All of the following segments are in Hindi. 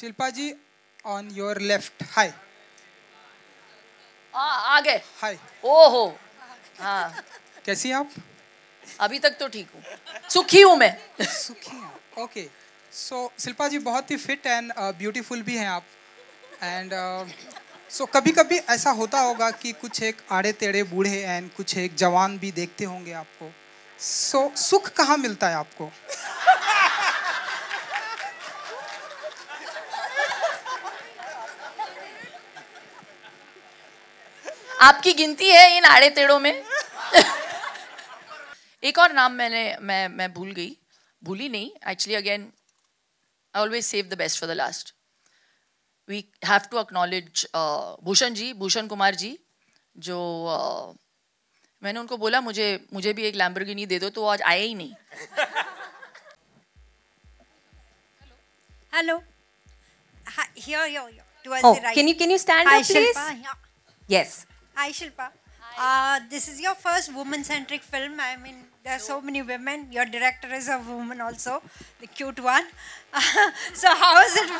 Shilpa ji, on your left. Hi. आ गए। हाय। ओहो। हाँ, कैसी हैं आप? अभी तक तो ठीक हूँ, सुखी हूँ मैं। सुखी हैं। ओके। सो शिल्पा जी बहुत ही फिट एंड ब्यूटीफुल भी हैं आप। एंड सो कभी कभी ऐसा होता होगा कि कुछ एक आड़े टेढ़े बूढ़े एंड कुछ एक जवान भी देखते होंगे आपको। सो सुख कहाँ मिलता है आपको? आपकी गिनती है इन आड़े टेढ़ों में? एक और नाम मैं भूली नहीं actually. Again I always save the best for the last. We have to acknowledge Bhushan Kumar ji, जो मैंने उनको बोला मुझे भी एक लैम्बोर्गिनी दे दो, तो आज आए ही नहीं। Hello. Hi, here. Towards Oh, the right. can you stand Hi, up, please? Shilpa. Yeah. Yes. Hi, Shilpa. This is your first woman-centric film. I mean, there are so many women. Your director is a woman also, the cute one. So how is it?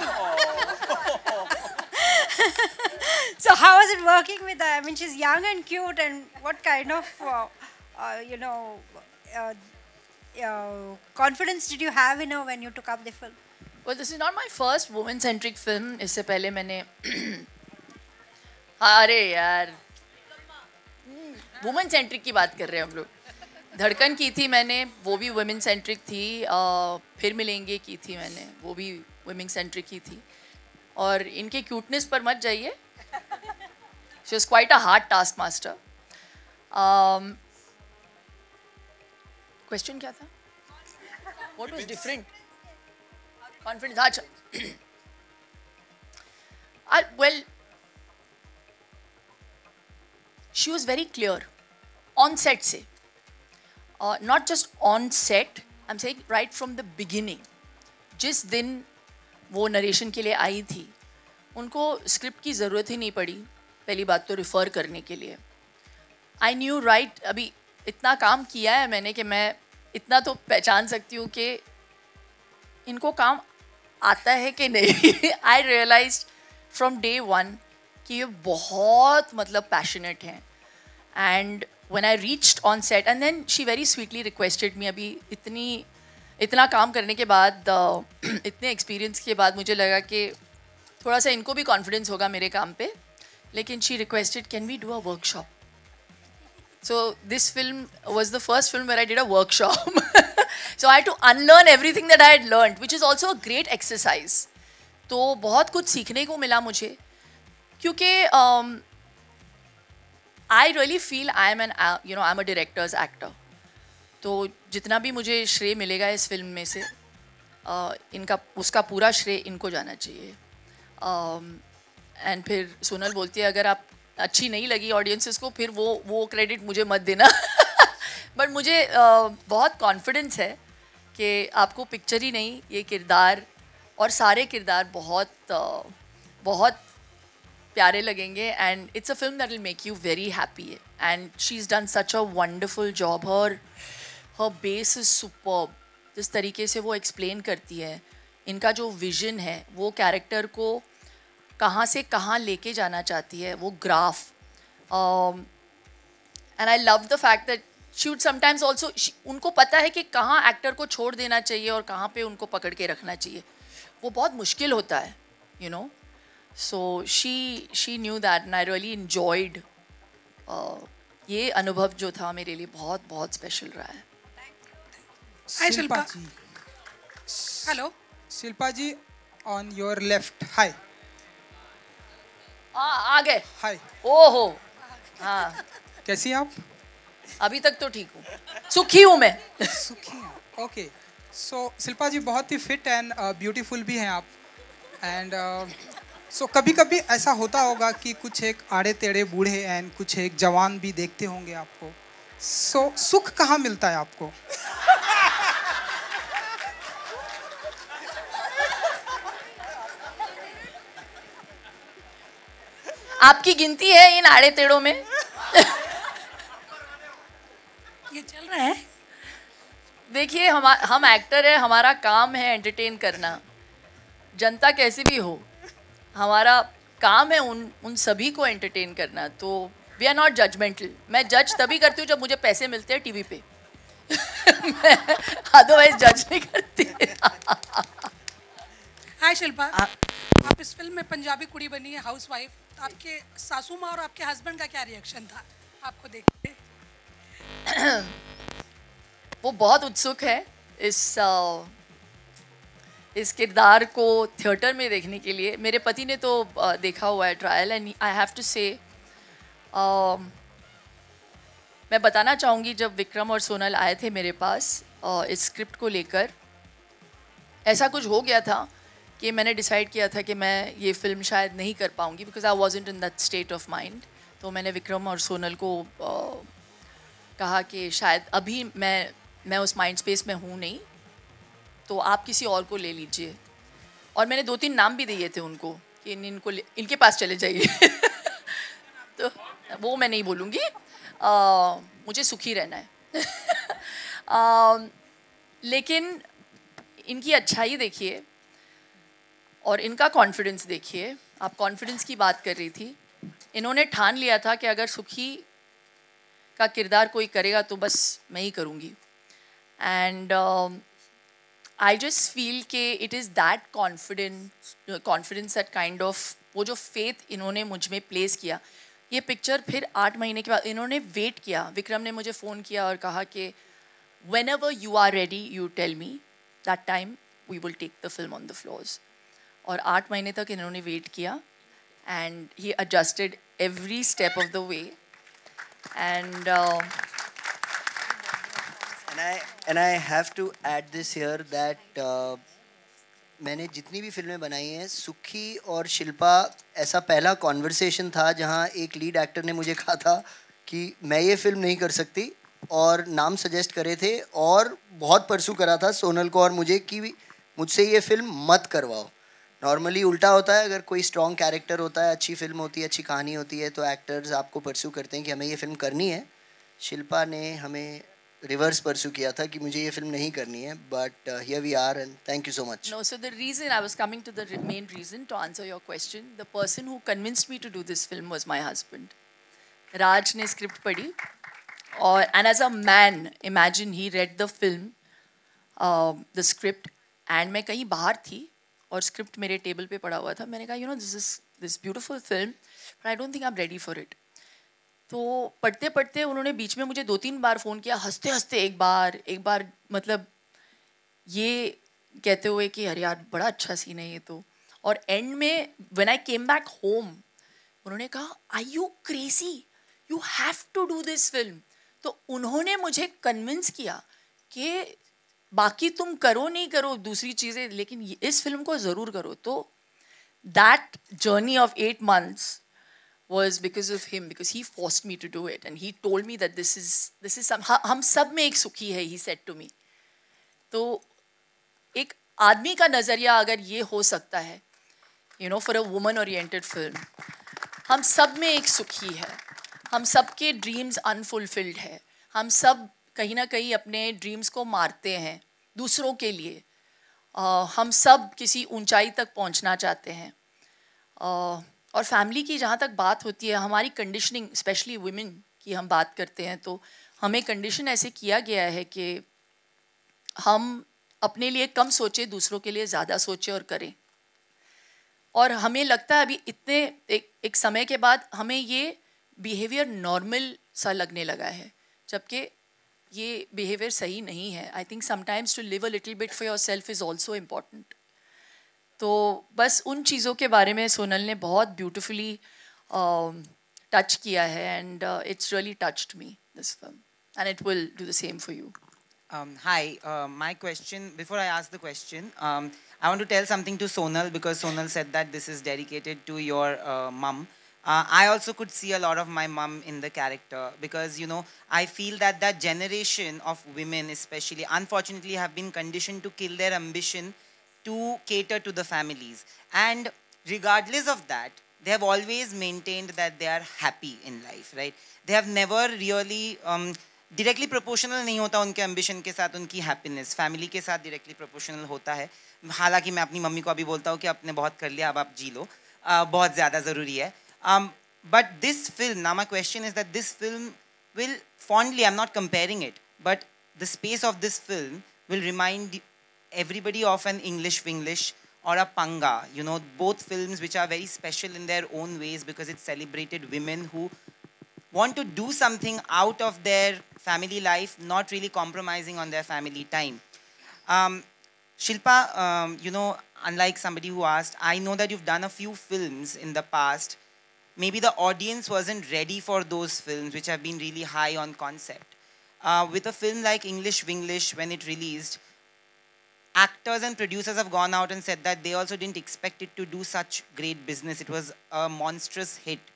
So how is it working with her? I mean, she's young and cute. And what kind of, confidence did you have in her when you took up the film? Well, this is not my first woman-centric film. इससे पहले मैंने अरे यार, वुमेन सेंट्रिक की बात कर रहे हैं हम लोग। धड़कन की थी मैंने, वो भी वुमेन सेंट्रिक थी। फिर मिलेंगे की थी मैंने, वो भी वुमेन सेंट्रिक ही थी। और इनके क्यूटनेस पर मत जाइए, she was quite a hard task master. Question क्या था? What was different? कॉन्फिडेंस। अच्छा, well, she was very clear on set से, not just on set, I'm saying right from the beginning. जिस दिन वो नरेशन के लिए आई थी, उनको स्क्रिप्ट की ज़रूरत ही नहीं पड़ी पहली बात तो रिफ़र करने के लिए। आई न्यू राइट, अभी इतना काम किया है मैंने कि मैं इतना तो पहचान सकती हूँ कि इनको काम आता है कि नहीं। I realise from day one कि ये बहुत मतलब पैशनेट हैं। And when I reached on set and then she very sweetly requested me, अभी इतना काम करने के बाद इतने एक्सपीरियंस के बाद मुझे लगा कि थोड़ा सा इनको भी कॉन्फिडेंस होगा मेरे काम पे, लेकिन she requested can we do a workshop. So this film was the first film where I did a workshop. So I had to unlearn everything that I had learned, which is also a great exercise. तो बहुत कुछ सीखने को मिला मुझे, क्योंकि I really feel I'm a director's actor. तो जितना भी मुझे श्रेय मिलेगा इस फिल्म में से, उसका पूरा श्रेय इनको जाना चाहिए। एंड फिर सोनल बोलती है अगर आप अच्छी नहीं लगी ऑडियंसेस को, फिर वो क्रेडिट मुझे मत देना। बट मुझे बहुत कॉन्फिडेंस है कि आपको पिक्चर ही नहीं, ये किरदार और सारे किरदार बहुत प्यारे लगेंगे। And it's a film that will make you very happy. And she is done such a wonderful job. Her base is superb. जिस तरीके से वो एक्सप्लेन करती है, इनका जो विजन है, वो कैरेक्टर को कहाँ से कहाँ लेके जाना चाहती है, वो graph. And I love the fact that she would sometimes also, उनको पता है कि कहाँ एक्टर को छोड़ देना चाहिए और कहाँ पे उनको पकड़ के रखना चाहिए। वो बहुत मुश्किल होता है, you know. So she knew that and I really enjoyed. ये अनुभव जो था मेरे लिए बहुत बहुत स्पेशल रहा है। Hi Shilpa ji. Hello. Shilpa ji, on your left. Hi. आ गए। हाय। ओहो। हाँ, कैसी हैं आप? अभी तक तो ठीक हूँ, सुखी हूँ मैं। सुखी हैं। ओके। सो शिल्पा जी बहुत ही फिट एंड ब्यूटीफुल भी हैं आप। एंड सो कभी कभी ऐसा होता होगा कि कुछ एक आड़े टेढ़े बूढ़े एंड कुछ एक जवान भी देखते होंगे आपको। सो सुख कहाँ मिलता है आपको? आपकी गिनती है इन आड़े टेढ़ों में? ये चल रहा है। देखिए, हम एक्टर है, हमारा काम है एंटरटेन करना। जनता कैसी भी हो, हमारा काम है उन सभी को एंटरटेन करना. तो वी आर नॉट जजमेंटल. मैं जज तभी करती हूँ जब मुझे पैसे मिलते हैं टीवी पे. मैं अदरवाइज जज नहीं करती. हाय शिल्पा, आप इस फिल्म में पंजाबी कुड़ी बनी है, हाउस वाइफ. आपके सासू माँ और आपके हस्बैंड का क्या रिएक्शन था आपको देख के? वो बहुत उत्सुक है इस किरदार को थिएटर में देखने के लिए. मेरे पति ने तो देखा हुआ है trial, and I have to say मैं बताना चाहूँगी, जब विक्रम और सोनल आए थे मेरे पास इस स्क्रिप्ट को लेकर, ऐसा कुछ हो गया था कि मैंने डिसाइड किया था कि मैं ये फिल्म शायद नहीं कर पाऊँगी, because I wasn't in that state of mind. तो मैंने विक्रम और सोनल को कहा कि शायद अभी मैं उस माइंड स्पेस में हूँ नहीं, तो आप किसी और को ले लीजिए. और मैंने 2-3 नाम भी दिए थे उनको कि इनके पास चले जाइए. तो वो मैं नहीं बोलूँगी, मुझे सुखी रहना है. लेकिन इनकी अच्छाई देखिए और इनका कॉन्फिडेंस देखिए. आप कॉन्फिडेंस की बात कर रही थी. इन्होंने ठान लिया था कि अगर सुखी का किरदार कोई करेगा तो बस मैं ही करूँगी. एंड आई जस्ट फील कि it is that confidence, that kind of, वो जो फेथ इन्होंने मुझ में प्लेस किया. ये पिक्चर फिर 8 महीने के बाद इन्होंने वेट किया. विक्रम ने मुझे फ़ोन किया और कहा कि whenever you are ready you tell me, that time we will take the film on the floors. और 8 महीने तक इन्होंने वेट किया, and he adjusted every step of the way. And I have to add this here that मैंने जितनी भी फिल्में बनाई हैं, सुखी और शिल्पा ऐसा पहला कॉन्वर्सेशन था जहां एक लीड एक्टर ने मुझे कहा था कि मैं ये फिल्म नहीं कर सकती, और नाम सजेस्ट करे थे और बहुत परसू करा था सोनल को और मुझे कि मुझसे ये फिल्म मत करवाओ. नॉर्मली उल्टा होता है, अगर कोई स्ट्रॉन्ग कैरेक्टर होता है, अच्छी फिल्म होती है, अच्छी कहानी होती है, तो एक्टर्स आपको परसू करते हैं कि हमें ये फिल्म करनी है. शिल्पा ने हमें रिवर्स परसू किया था कि मुझे ये फिल्म नहीं करनी है. But here we are and thank you so much. No, so the reason I was coming to the main reason to answer your question, the person who convinced me to do this film was my husband. Raj ने स्क्रिप्ट पढ़ी और and as a man, imagine he read the film, the script, and मैं कहीं बाहर थी और स्क्रिप्ट मेरे टेबल पे पड़ा हुआ था. मैंने कहा, you know, this beautiful film, but I don't think I'm ready for it. तो पढ़ते पढ़ते उन्होंने बीच में मुझे 2-3 बार फ़ोन किया, हंसते हंसते एक बार मतलब ये कहते हुए कि अरे यार बड़ा अच्छा सीन है ये तो. और एंड में when I came back home उन्होंने कहा, are you crazy, you have to do this film. तो उन्होंने मुझे कन्विंस किया कि बाकी तुम करो नहीं करो दूसरी चीज़ें, लेकिन इस फिल्म को ज़रूर करो. तो that journey of 8 months was because of him, because he forced me to do it, and he told me that this is some, हम सब में एक सुखी है, he said to me. तो एक आदमी का नज़रिया अगर ये हो सकता है, you know, for a woman oriented film, हम सब में एक सुखी है, हम सब के ड्रीम्स अनफुलफिल्ड है, हम सब कहीं ना कहीं अपने ड्रीम्स को मारते हैं दूसरों के लिए, हम सब किसी ऊंचाई तक पहुंचना चाहते हैं. और फैमिली की जहाँ तक बात होती है, हमारी कंडीशनिंग, स्पेशली वुमेन की हम बात करते हैं, तो हमें कंडीशन ऐसे किया गया है कि हम अपने लिए कम सोचें, दूसरों के लिए ज़्यादा सोचें और करें. और हमें लगता है अभी इतने एक समय के बाद हमें ये बिहेवियर नॉर्मल सा लगने लगा है, जबकि ये बिहेवियर सही नहीं है. I think sometimes to live a little bit for yourself is also important. तो बस उन चीज़ों के बारे में सोनल ने बहुत ब्यूटिफुली टच किया है, and it's really touched me this film, and it will do the same for you. Hi, my question, before I ask the question, I want to tell something to Sonal, because Sonal said that this is dedicated to your mum. I also could see a lot of my mum in the character, because, you know, I feel that that generation of women especially, unfortunately, have been conditioned to kill their ambition to cater to the families. And regardless of that, they have always maintained that they are happy in life, right? They have never really directly proportional नहीं होता उनके एम्बिशन के साथ उनकी हैप्पीनेस, फैमिली के साथ डायरेक्टली प्रोपोर्शनल होता है। हालांकि मैं अपनी मम्मी को अभी बोलता हूँ कि आपने बहुत कर लिया, अब आप जी लो, बहुत ज़्यादा ज़रूरी है। But this film, now my question is that this film will fondly, I'm not comparing it, but the space of this film will remind everybody of an English Winglish or a Panga, you know, both films which are very special in their own ways because it celebrated women who want to do something out of their family life, not really compromising on their family time. Shilpa, you know, unlike somebody who asked, I know that you've done a few films in the past. Maybe the audience wasn't ready for those films which have been really high on concept. With a film like English Winglish, when it released, actors and producers have gone out and said that they also didn't expect it to do such great business. It was a monstrous hit.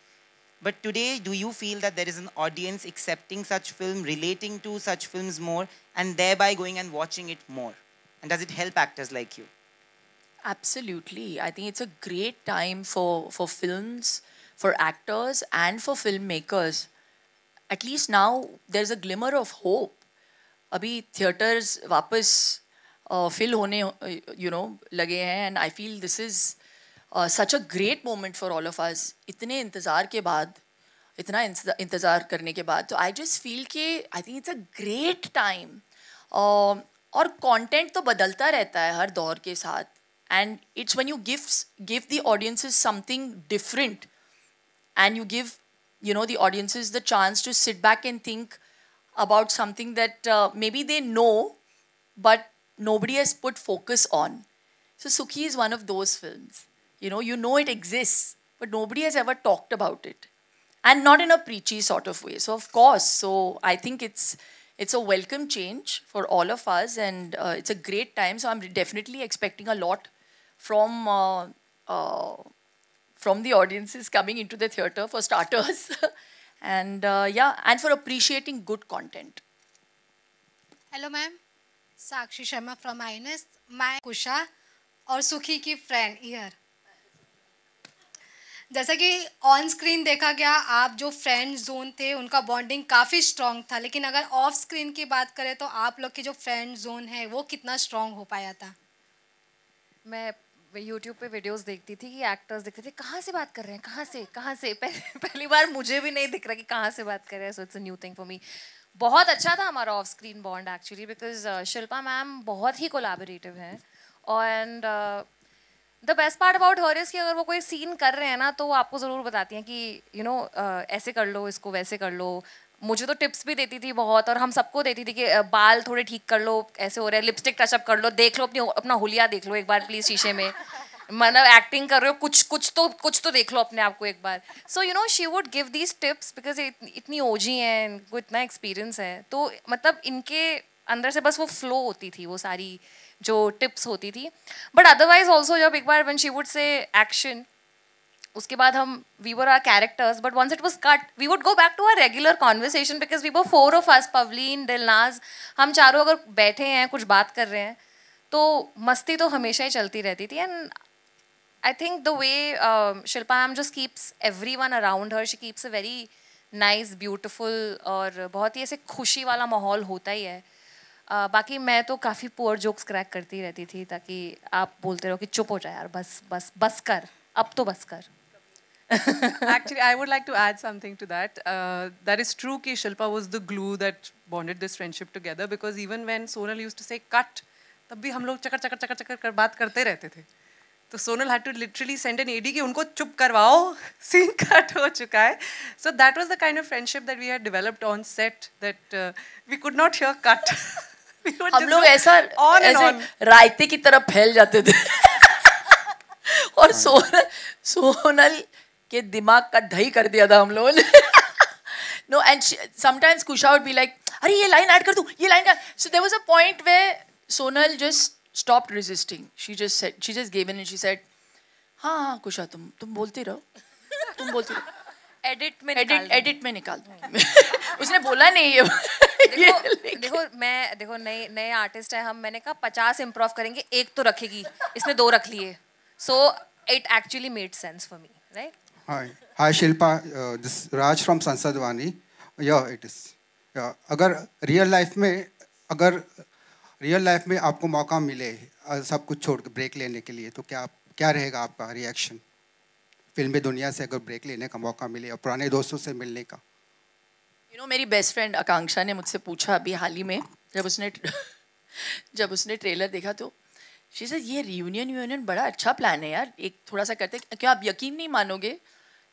But today, do you feel that there is an audience accepting such film, relating to such films more, and thereby going and watching it more? And does it help actors like you? Absolutely. I think it's a great time for films, for actors and for filmmakers. At least now there's a glimmer of hope. अभी theaters वापस fill होने लगे हैं, and I feel this is such a great moment for all of us. इतने इंतज़ार के बाद, इतना इंतज़ार करने के बाद, तो I just feel कि I think it's a great time. और content तो बदलता रहता है हर दौर के साथ, and it's when you give the audiences something different. And you give, you know, the audiences the chance to sit back and think about something that maybe they know, but nobody has put focus on. So Sukhi is one of those films. You know it exists, but nobody has ever talked about it. And not in a preachy sort of way. So of course, so I think it's a welcome change for all of us, and it's a great time. So I'm definitely expecting a lot from the audiences coming into the theatre, for starters. And and for appreciating good content. Hello ma'am, Sakshi Sharma from INS. मैं कुशा और सुखी की फ्रेंड ईयर। जैसा कि ऑन स्क्रीन देखा गया, आप जो फ्रेंड जोन थे उनका बॉन्डिंग काफ़ी स्ट्रॉन्ग था, लेकिन अगर ऑफ स्क्रीन की बात करें तो आप लोग की जो फ्रेंड जोन है वो कितना स्ट्रॉन्ग हो पाया था? मैं यूट्यूब पे वीडियोस देखती थी कि एक्टर्स दिखते थे, कहाँ से बात कर रहे हैं, कहाँ से पहली बार मुझे भी नहीं दिख रहा कि कहाँ से बात कर रहे हैं. So it's a new thing for me. बहुत अच्छा था हमारा of screen bond actually, because Shilpa ma'am बहुत ही कोलैबोरेटिव हैं. And the best part about her is कि अगर वो कोई सीन कर रहे हैं ना तो वो आपको ज़रूर बताती हैं कि यू नो ऐसे कर लो, इसको वैसे कर लो. मुझे तो टिप्स भी देती थी बहुत, और हम सबको देती थी कि बाल थोड़े ठीक कर लो, ऐसे हो रहे हैं, लिपस्टिक टचअप कर लो, देख लो अपना हुलिया देख लो एक बार प्लीज़ शीशे में, मतलब एक्टिंग कर रहे हो, कुछ तो देख लो अपने आप को एक बार. So you know she would give these tips because इतनी ओजी हैं, इनको इतना एक्सपीरियंस है, तो मतलब इनके अंदर से बस वो फ्लो होती थी, वो सारी जो टिप्स होती थी. बट अदरवाइज ऑल्सो जब एक बार when she would say action, उसके बाद हम we were are characters, but once it was cut we would go back to our regular conversation because we were 4 of us, Pavleen, Dilnaz, हम चारों अगर बैठे हैं कुछ बात कर रहे हैं तो मस्ती तो हमेशा ही चलती रहती थी. And I think the way Shilpa ma'am just keeps everyone around her, she keeps a very nice beautiful, और बहुत ही ऐसे खुशी वाला माहौल होता ही है. बाकी मैं तो काफ़ी पुअर जोक्स क्रैक करती रहती थी ताकि आप बोलते रहो कि चुप हो जाए यार, बस कर, अब तो बस कर. Actually, I would like to add something to that. That is true कि Shilpa was the glue that bonded this friendship together, because even when Sonal used to say cut, तब भी हम लोग चकर कर बात करते रहते थे. तो Sonal had to literally send an AD कि उनको चुप करवाओ, scene cut हो चुका है. So that was the kind of friendship that we had developed on set, that we could not hear cut. हम लोग ऐसा रायते की तरह फैल जाते थे. और सोनल के दिमाग का दही कर दिया था हम लोगों ने. No, and sometimes Kusha would be like, अरे ये लाइन ऐड कर दूँ, ये line. So there was a point where Sonal just stopped resisting. She just gave in and she said, हाँ Kusha तुम बोलते रहो, तुम बोलते रहो. एडिट में निकाल. उसने बोला नहीं ये. देखो नए आर्टिस्ट है हम, मैंने कहा 50 इम्प्रोव करेंगे, एक तो रखेगी, इसने 2 रख लिए. So it actually made sense for me, right? Hi Shilpa, this is Raj from Sansadvani. Yeah, it is. अगर रियल लाइफ में अगर रियल लाइफ में आपको मौका मिले सब कुछ छोड़ के ब्रेक लेने के लिए, तो क्या रहेगा आपका रिएक्शन? फिल्मी दुनिया से अगर ब्रेक लेने का मौका मिले और पुराने दोस्तों से मिलने का। मेरी बेस्ट फ्रेंड आकांक्षा ने मुझसे पूछा अभी हाल ही में, जब उसने ट्रेलर देखा तो शी सेड ये रियूनियन बड़ा अच्छा प्लान है यार, एक थोड़ा सा करते। क्या आप यकीन नहीं मानोगे,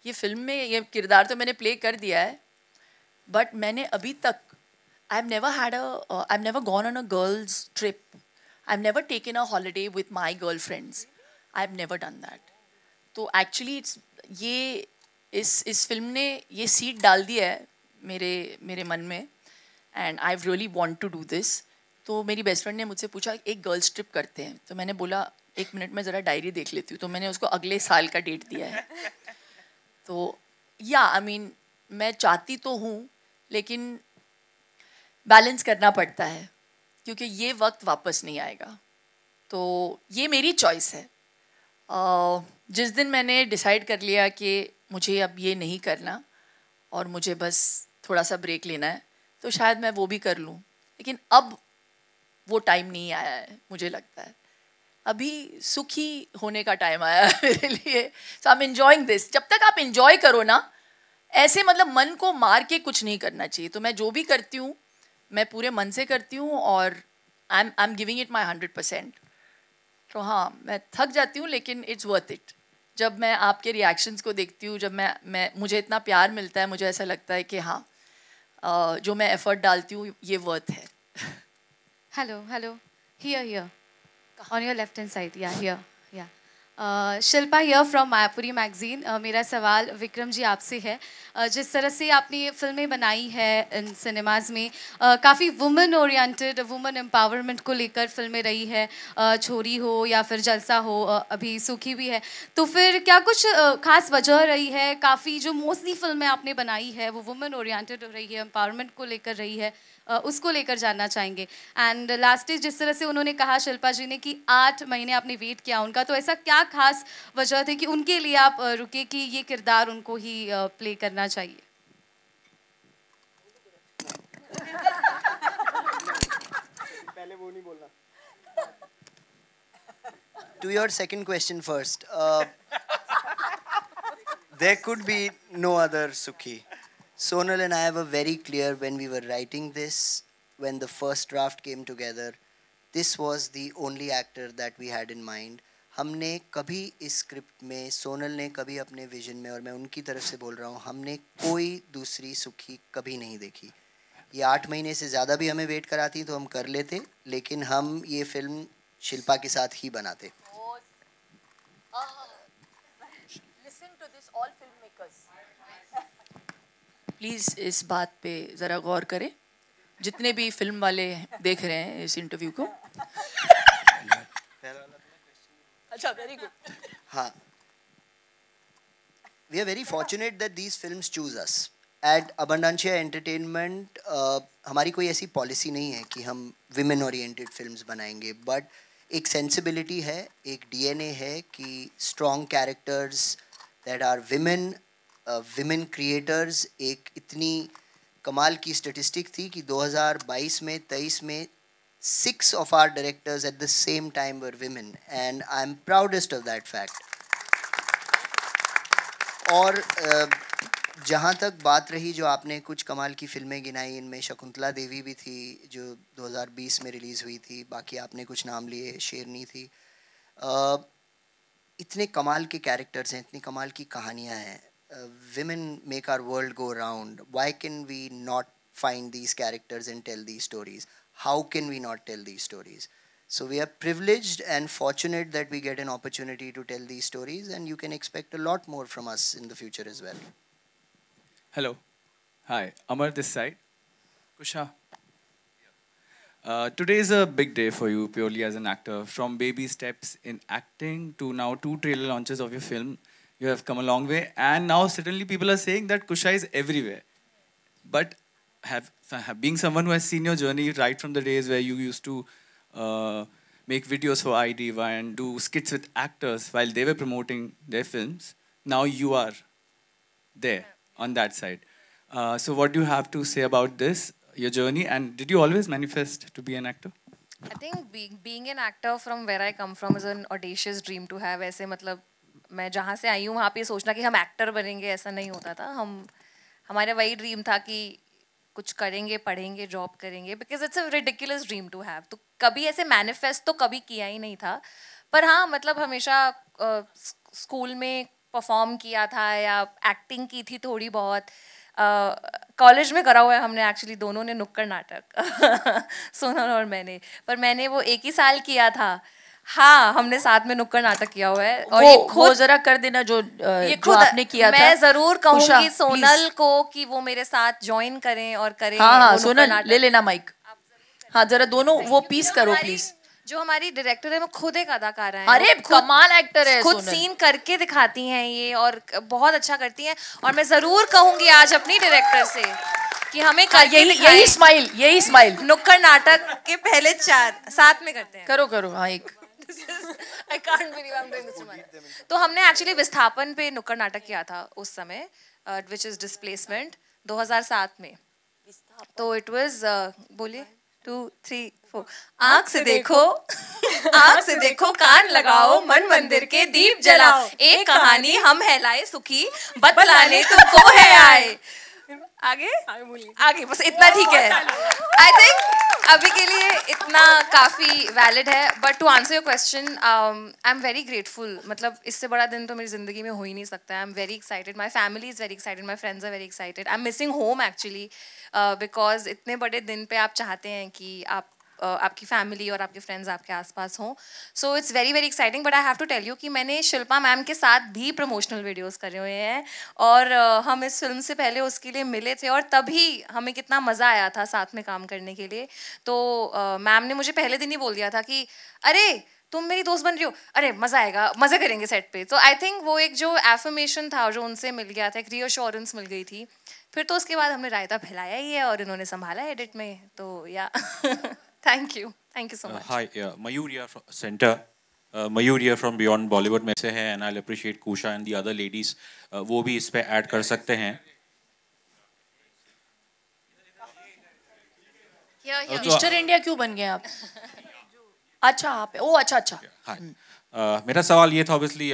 ये फिल्म में ये किरदार तो मैंने प्ले कर दिया है, बट मैंने अभी तक I have never gone on a girls trip, I have never taken a holiday with my girl friends, I have never done that. तो एक्चुअली ये इस फिल्म ने ये सीड डाल दिया है मेरे मन में, and I really want to do this. तो मेरी बेस्ट फ्रेंड ने मुझसे पूछा एक गर्ल्स ट्रिप करते हैं, तो मैंने बोला 1 मिनट में ज़रा डायरी देख लेती हूँ, तो मैंने उसको अगले साल का डेट दिया है। तो आई मीन मैं चाहती तो हूँ, लेकिन बैलेंस करना पड़ता है क्योंकि ये वक्त वापस नहीं आएगा। तो ये मेरी चॉइस है। जिस दिन मैंने डिसाइड कर लिया कि मुझे अब ये नहीं करना और मुझे बस थोड़ा सा ब्रेक लेना है, तो शायद मैं वो भी कर लूँ, लेकिन अब वो टाइम नहीं आया है। मुझे लगता है अभी सुखी होने का टाइम आया है मेरे लिए। सो आई एम एंजॉयिंग दिस। जब तक आप एंजॉय करो ना, ऐसे मतलब मन को मार के कुछ नहीं करना चाहिए। तो मैं जो भी करती हूँ मैं पूरे मन से करती हूँ और I am giving it my 100%। तो हाँ, मैं थक जाती हूँ लेकिन इट्स वर्थ इट। जब मैं आपके रिएक्शंस को देखती हूँ, जब मैं मुझे इतना प्यार मिलता है, मुझे ऐसा लगता है कि हाँ, जो मैं एफर्ट डालती हूँ ये वर्थ है। Hello. Here. On your left hand side. Yeah, here. Yeah. Shilpa here from Mayapuri magazine. मेरा सवाल विक्रम जी आपसे है। जिस तरह से आपने ये फिल्में बनाई है इन सिनेमाज में, काफ़ी वुमेन ओरिएंटेड, वुमेन एम्पावरमेंट को लेकर फिल्में रही है, छोरी हो या फिर जलसा हो, अभी सूखी भी है। तो फिर क्या कुछ खास वजह रही है? काफ़ी जो मोस्टली फिल्में आपने बनाई है वो वुमेन ओरिएंटेड रही है, एम्पावरमेंट को लेकर रही है, उसको लेकर जानना चाहेंगे। एंड लास्टली जिस तरह से उन्होंने कहा शिल्पा जी ने कि 8 महीने आपने वेट किया उनका, तो ऐसा क्या खास वजह थी कि उनके लिए आप रुके कि ये किरदार उनको ही प्ले करना चाहिए? पहले वो नहीं बोलना। To your second question first, there could be no other Sukhi. Sonal and I were very clear when we were writing this, when the first draft came together, this was the only actor that we had in mind. हमने कभी इस स्क्रिप्ट में, सोनल ने कभी अपने विजन में, और मैं उनकी तरफ से बोल रहा हूँ, हमने कोई दूसरी सुखी कभी नहीं देखी। ये 8 महीने से ज़्यादा भी हमें वेट कराती तो हम कर लेते, लेकिन हम ये फिल्म शिल्पा के साथ ही बनाते। प्लीज़ इस बात पे ज़रा गौर करें, जितने भी फिल्म वाले देख रहे हैं इस इंटरव्यू को। अच्छा, वेरी गुड। हाँ, we are very fortunate that these films choose us. At Abundancia Entertainment हमारी कोई ऐसी पॉलिसी नहीं है कि हम women oriented films बनाएंगे, but एक sensibility है, एक DNA है कि strong characters that are women creators। एक इतनी कमाल की स्टेटिस्टिक थी कि 2022 में 23 में 6 of our directors at the same time were women, and I'm proudest of that fact. और जहाँ तक बात रही, जो आपने कुछ कमाल की फिल्में गिनाई, इनमें शकुंतला देवी भी थी जो 2020 में रिलीज़ हुई थी, बाकी आपने कुछ नाम लिए, शेरनी थी। इतने कमाल के कैरेक्टर्स हैं, इतनी कमाल की कहानियाँ हैं। Women make our world go round. Why can we not find these characters and tell these stories? How can we not tell these stories? So we are privileged and fortunate that we get an opportunity to tell these stories, and you can expect a lot more from us in the future as well. Hello. Hi. Amar this side. Kusha. Today is a big day for you purely as an actor. From baby steps in acting to now 2 trailer launches of your film, you have come a long way, and now suddenly people are saying that Kusha is everywhere. But being someone who has seen your journey right from the days where you used to make videos for iDiva and do skits with actors while they were promoting their films, now you are there on that side. So what do you have to say about this? your journey, and did you always manifest to be an actor? I think being an actor from where I come from is an audacious dream to have. ऐसे मतलब मैं जहाँ से आई हूँ वहाँ पे सोचना कि हम एक्टर बनेंगे ऐसा नहीं होता था. हमारा वही ड्रीम था कि कुछ करेंगे, पढ़ेंगे, जॉब करेंगे, because it's a ridiculous dream to have. तो कभी ऐसे मैनिफेस्ट तो कभी किया ही नहीं था. पर हाँ मतलब हमेशा स्कूल में परफॉर्म किया था या एक्टिंग की थी थोड़ी बहुत. कॉलेज में करा हुआ है हमने एक्चुअली दोनों ने नुक्कड़ नाटक सोनल और मैंने. पर मैंने वो एक ही साल किया था. हाँ हमने साथ में नुक्कड़ नाटक किया हुआ है. और ये वो जरा कर देना जो आपने किया था. मैं जरूर कहूँगी सोनल को कि वो मेरे साथ ज्वाइन करें और करें. हाँ सोनल ले लेना माइक. हाँ जरा दोनों वो पीस करो प्लीज. जो हमारी डायरेक्टर है वो खुद एक अदाकारा है. अरे कमाल एक्टर है. खुद सीन करके दिखाती हैं ये और बहुत अच्छा करती हैं. और मैं जरूर कहूंगी आज अपनी डायरेक्टर से कि हमें यही स्माइल नुक्कड़ नाटक के पहले 4 साथ में करते हैं. करो हाँ एक. I can't believe I'm doing this to myself. तो हमने एक्चुअली विस्थापन पे नुक्कड़ नाटक किया था उस समय, which is displacement 2007 में. तो it was बोलिए 2 3 4 आँख से देखो कान लगाओ मन मंदिर के दीप जलाओ एक कहानी हम है लाए सुखी बतलाने तुमको है आए. आगे बस इतना ठीक है. आई थिंक अभी के लिए इतना काफ़ी वैलिड है. But to answer your question I am very grateful. मतलब इससे बड़ा दिन तो मेरी ज़िंदगी में हो ही नहीं सकता. I am very excited. My family is very excited. My friends are very excited. I am missing home actually because इतने बड़े दिन पे आप चाहते हैं कि आपकी फैमिली और आपके फ्रेंड्स आपके आसपास हों. So it's very very exciting. But I have to tell you कि मैंने शिल्पा मैम के साथ भी प्रमोशनल वीडियोस करे हुए हैं. और हम इस फिल्म से पहले उसके लिए मिले थे और तभी हमें कितना मज़ा आया था साथ में काम करने के लिए. तो मैम ने मुझे पहले दिन ही बोल दिया था कि अरे तुम मेरी दोस्त बन रही हो, अरे मज़ा आएगा, मज़े करेंगे सेट पे. तो आई थिंक वो एक जो एफर्मेशन था जो उनसे मिल गया था, एक रीअश्योरेंस मिल गई थी. फिर तो उसके बाद हमने रायता फैलाया ही है और इन्होंने संभाला एडिट में. तो या Thank you so much. Hi, Mayur here from Center. Mayur here from Beyond Bollywood में से है, and I'll appreciate Kusha and the other ladies. वो भी इस पे ऐड कर सकते हैं. मिस्टर इंडिया क्यों बन गए आप? अच्छा आप अच्छा. Hi. मेरा सवाल ये था, obviously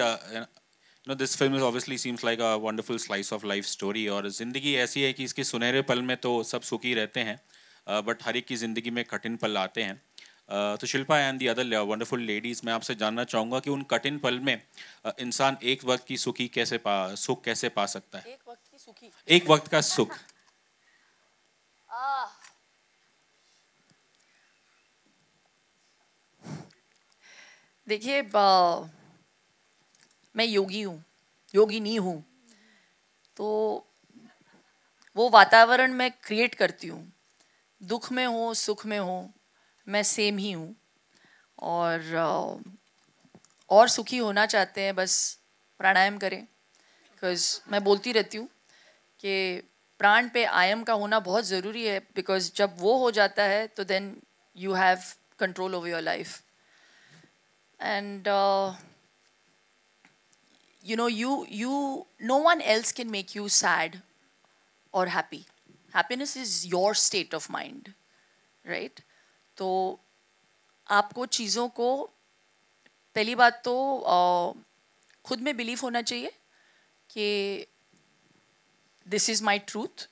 this film is obviously seems like a wonderful slice of life story. और जिंदगी ऐसी है कि इसके सुनहरे पल में तो सब सुखी रहते हैं. बट हर एक की ज़िंदगी में कठिन पल आते हैं. तो Shilpa and the other wonderful ladies, मैं आपसे जानना चाहूँगा कि उन कठिन पल में इंसान एक वक्त की सुख कैसे पा सकता है? एक वक्त का सुख. देखिए मैं योगिनी हूँ. तो वो वातावरण मैं क्रिएट करती हूँ. दुख में हो सुख में हो मैं सेम ही हूँ. और सुखी होना चाहते हैं बस प्राणायाम करें. बिकॉज मैं बोलती रहती हूँ कि प्राण पे आयम का होना बहुत ज़रूरी है. बिकॉज जब वो हो जाता है तो then you have control over your life. And you no one else can make you sad or happy. Happiness is your state of mind, right? तो आपको चीज़ों को पहली बात तो खुद में बिलीव होना चाहिए कि this is my truth,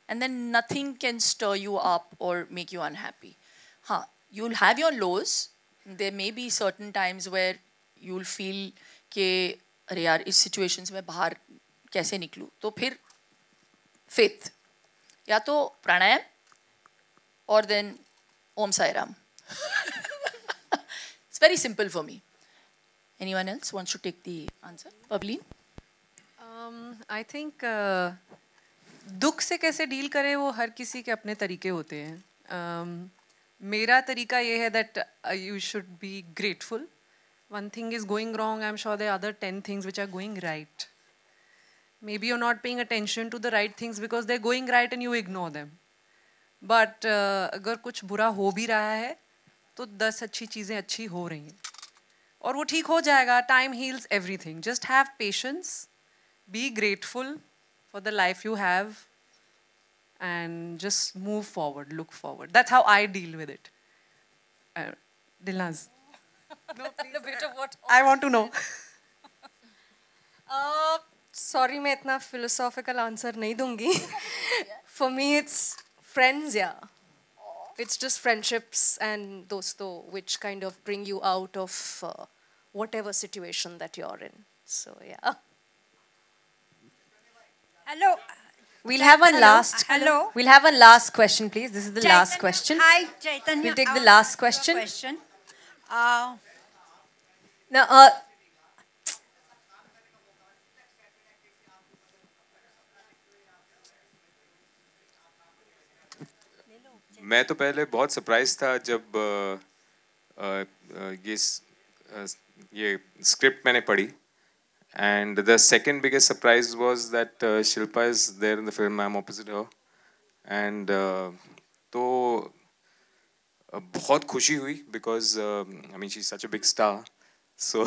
and then nothing can stir you up or make you unhappy. हाँ, you'll have your lows. There may be certain times where you'll feel कि अरे यार इस सिचुएशन से मैं बाहर कैसे निकलूँ. तो फिर faith या तो प्राणायाम और then Om Sai Ram. It's very simple for me. Anyone else wants to take the answer? Pavleen? I think दुख से कैसे डील करें वो हर किसी के अपने तरीके होते हैं. मेरा तरीका ये है that you should be grateful. One thing is going wrong, I'm sure there are other 10 things which are going right. Maybe you're not paying attention to the right things because they're going right and you ignore them. But अगर कुछ बुरा हो भी रहा है तो 10 अच्छी चीज़ें अच्छी हो रही हैं और वो ठीक हो जाएगा. Time heals everything. Just have patience. Be grateful for the life you have and just move forward, look forward. That's how I deal with it. Dilnaz. No, please. A bit of what I want to know. Sorry, मैं इतना philosophical answer नहीं दूँगी. For me, it's friends, yeah. It's just friendships and dosto which kind of bring you out of whatever situation that you're in. So yeah. Hello. We'll have one last. Hello. We'll have one last question, please. This is the last question. Hi, Chaitanya. We'll take the last question. Now, मैं तो पहले बहुत सरप्राइज था जब ये स्क्रिप्ट मैंने पढ़ी. And the second biggest surprise was that Shilpa is there in the film. I'm opposite her. And तो बहुत खुशी हुई because I mean she's such a big star. So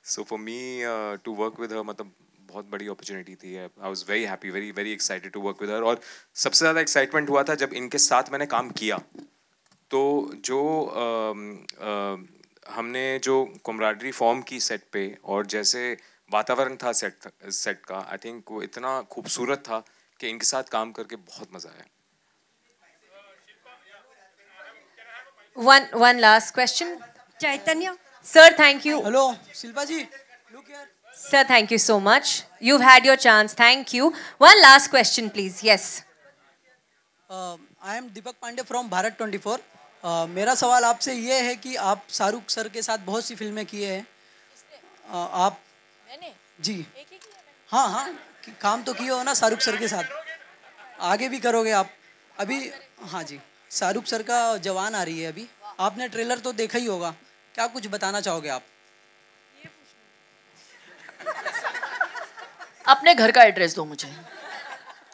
so for me to work with her मतलब बहुत बड़ी opportunity थी. I was very happy, very excited to work with her. और सबसे ज़्यादा excitement हुआ था जब इनके साथ मैंने काम किया. तो जो हमने जो कमराडरी फॉर्म की सेट पे और जैसे वातावरण था सेट का, आई थिंक वो इतना खूबसूरत था कि इनके साथ काम करके बहुत मजा आया. One last question. Chaitanya. Sir, thank you. Hello, Shilpa ji. Look here. Sir, thank you so much. You've had your chance. Thank you. One last question, please. Yes. I am Deepak Pandey from Bharat 24. मेरा सवाल आपसे ये है कि आप शाहरुख सर के साथ बहुत सी फिल्में किए हैं. आप मैंने जी हाँ काम तो किए हो ना शाहरुख सर के साथ, आगे भी करोगे आप. अभी हाँ जी, शाहरुख सर का जवान आ रही है अभी, आपने ट्रेलर तो देखा ही होगा, क्या कुछ बताना चाहोगे आप? अपने घर का एड्रेस दो मुझे,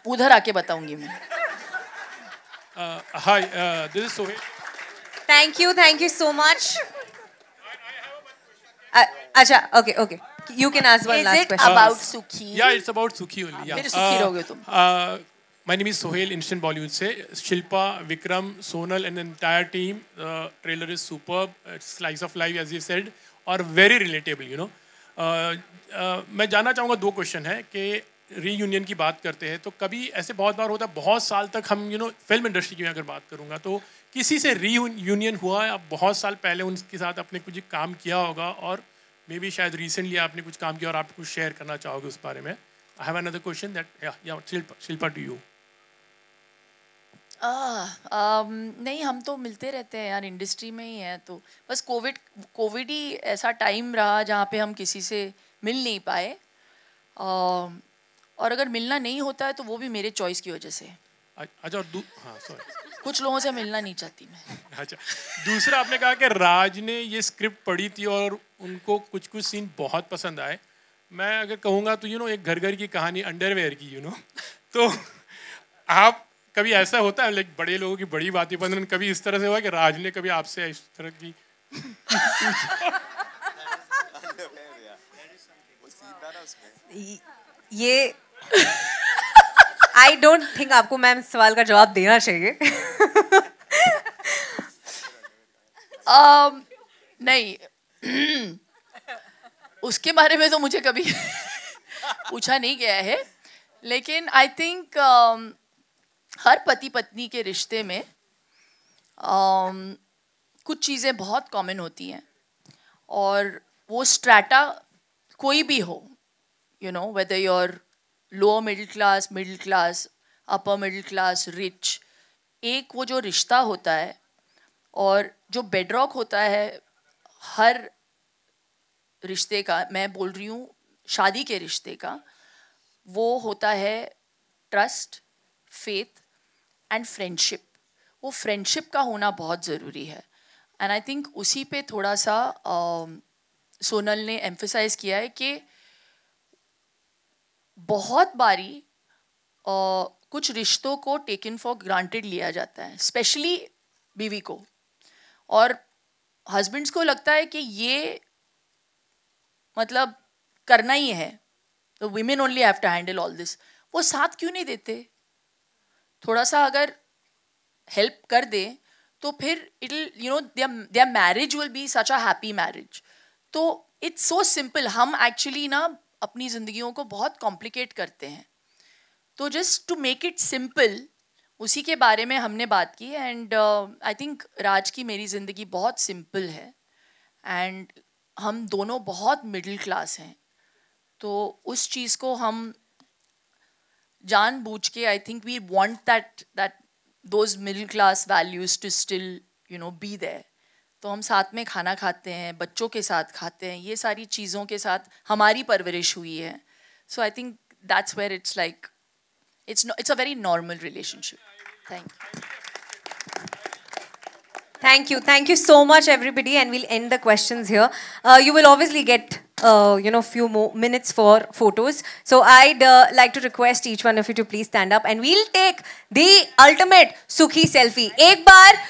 उधर आके बताऊंगी मैं. Hi, this is Sohail. Thank you so much. Acha, okay. You can ask one last question. Is it about Sukhi? Yeah, it's about Sukhi only. Yeah. फिर सुखी रहोगे तुम. My name is Sohail, Instant Bollywood से. Shilpa, Vikram, Sonal and the entire team. The trailer is superb. It's slice of life as you said, और very relatable, you know. मैं जानना चाहूँगा, दो क्वेश्चन है कि रीयूनियन की बात करते हैं तो कभी ऐसे बहुत बार होता है, बहुत साल तक हम फिल्म इंडस्ट्री की अगर बात करूँगा तो किसी से रीयूनियन हुआ है, आप बहुत साल पहले उनके साथ आपने कुछ काम किया होगा और मे बी शायद रिसेंटली आपने कुछ काम किया और आप कुछ शेयर करना चाहोगे उस बारे में. I have another question that Shilpa to you. नहीं, हम तो मिलते रहते हैं यार, इंडस्ट्री में ही है. तो बस कोविड ही ऐसा टाइम रहा जहाँ पे हम किसी से मिल नहीं पाए, और अगर मिलना नहीं होता है तो वो भी मेरे चॉइस की वजह से. अच्छा, हाँ सॉरी, कुछ लोगों से मिलना नहीं चाहती मैं. अच्छा, दूसरा आपने कहा कि राज ने ये स्क्रिप्ट पढ़ी थी और उनको कुछ सीन बहुत पसंद आए. मैं अगर कहूँगा तो एक घर की कहानी अंडरवेयर की तो आप कभी ऐसा होता है लाइक बड़े लोगों की बड़ी बातें पसंद, कभी इस तरह से हुआ कि राज ने कभी आपसे इस तरह की ये आई डोंट थिंक आपको मैम सवाल का जवाब देना चाहिए. नहीं, उसके बारे में तो मुझे कभी पूछा नहीं गया है, लेकिन आई थिंक हर पति पत्नी के रिश्ते में कुछ चीज़ें बहुत कॉमन होती हैं, और वो स्ट्रैटा कोई भी हो, whether you're lower middle class, upper middle class, rich, एक वो जो रिश्ता होता है और जो बेडरॉक होता है हर रिश्ते का, मैं बोल रही हूँ शादी के रिश्ते का, वो होता है ट्रस्ट, फेथ एंड फ्रेंडशिप. वो फ्रेंडशिप का होना बहुत ज़रूरी है. एंड आई थिंक उसी पे थोड़ा सा सोनल ने एम्फसाइज किया है कि बहुत बारी कुछ रिश्तों को टेकन फॉर ग्रांटेड लिया जाता है, स्पेशली बीवी को, और हस्बैंड्स को लगता है कि ये मतलब करना ही है, तो women only have to handle all this. वो साथ क्यों नहीं देते? थोड़ा सा अगर हेल्प कर दे तो फिर it their marriage will be such a happy marriage. तो इट्स सो सिंपल. हम एक्चुअली ना अपनी ज़िंदगियों को बहुत कॉम्प्लिकेट करते हैं. तो just to make it simple, उसी के बारे में हमने बात की. एंड आई थिंक राज की मेरी ज़िंदगी बहुत सिंपल है एंड हम दोनों बहुत मिडिल क्लास हैं. तो उस चीज़ को हम जानबूझ के, I think we want that those middle class values to still be there. तो हम साथ में खाना खाते हैं, बच्चों के साथ खाते हैं, ये सारी चीज़ों के साथ हमारी परवरिश हुई है. So I think that's where it's like it's a very normal relationship. Thank you. Thank you so much, everybody, and we'll end the questions here. You will obviously get few more minutes for photos. So I'd like to request each one of you to please stand up, and we'll take the ultimate Sukhi selfie. एक बार